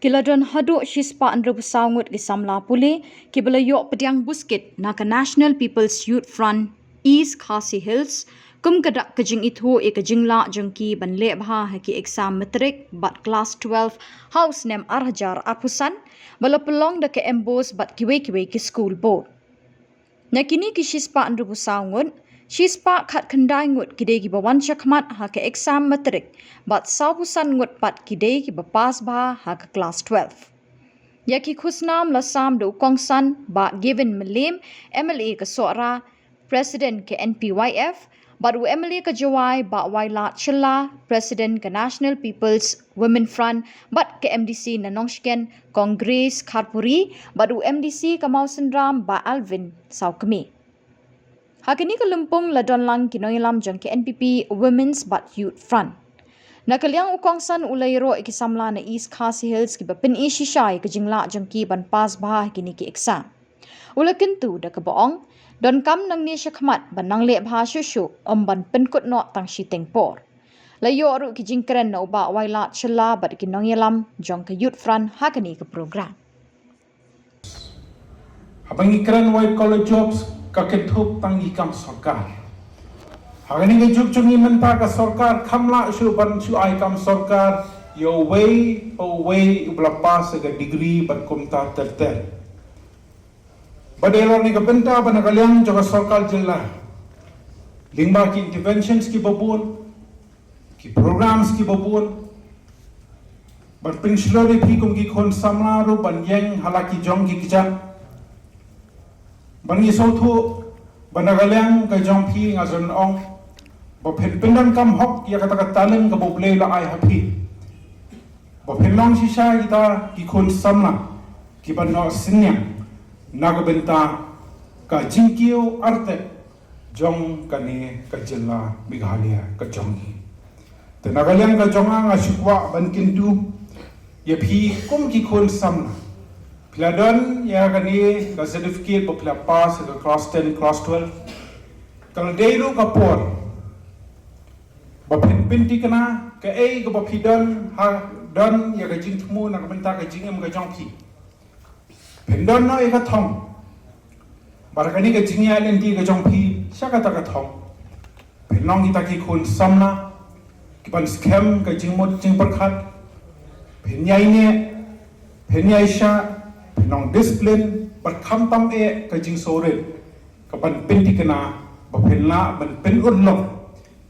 Kiladon hadu shispa andru Ngut ki Samla Pule kibala yok pediang Buskit naka National People's Youth Front East Khasi Hills kum kadak kajing ithu e kajing la jengki ban le bha haki exam matric bat class 12 house nem arhajar apusan bala pelong da ke embos bat kiwe ki school board. Nakini ki shispa andru Ngut Shispa khat kendai ngut kidei ki bawan syakmat ha ke exam matrik bat saupusan ngut pat kidei ki bapas ba ha ke class 12. Yaki khusnam lasam do kongsan ba given melim MLA ke suara President ke Npyf bat u MLA ke Jawai ba Wailat Shilla President ke National People's Women Front bat ke MDC Nanongsken Congress Kharpuri bat u MDC ke Mausendram ba Alvin Saukemi. Hakini ke Lumpung ladon lang kinoilam jang ke NPP Women's But Youth Front. Nakaliang ukongsan ulayro ki Samla na East Khasi Hills ki bapin isishai ke jingla jang ki ban pas bah kini ki exam. Ulakintu da ke boong don kam nang ni syakmat ban nang le bha shushu ban penkut no tang shiteng por. Layo aru ki jingkren na uba Wailat Shilla bat ki nongilam jang ke Youth Front hakini ke program. Abang ikran white collar jobs kakethup tang ikam sarkar. Hagani ke juk chungi menta ka sarkar khamla shu ban shu aikam sarkar your way away ubla pass ga degree ban kumta terter. Badela ni ka benta ban kaliang jaga sarkar jilla. Lingba ki interventions ki babun ki programs ki babun ban pensionary phi kum ki khon samla ru ban yang halaki jong ki kijan. Bangi sautu banagaliang kay jong pi ngazon ong ba pindan kam hok ya kata talent ka boble la ai happy ba pinlong si sha kita ki khon samla ki ban no sinya nagbenta ka jingkiu arte jong kane ka jilla Meghalaya ka jongi te nagaliang ka jonga nga shukwa ban kintu ya pi kum ki khon samla Piladon ya kani ka certificate po pila pass ka class 10 class 12 kalau deiru ka por ba pinti kana ka ei ka ba pidon ha don ya ka jing thmu na ka benta ka jing em ka jong pi pendon no e ka thong bar kani ka jing ya len ti ka jong pi sha ka ta ka thong penong kita ki khun samna ki ban scam ka jing mot jing perkhat penyai ne penyai sha nong discipline bat kham tam e ka jing sore ka ban penti kana ba phenla ban pen unlong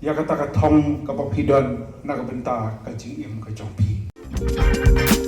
ya kata ka thong ka ba phidon na ka benta ka jing em ka jong phi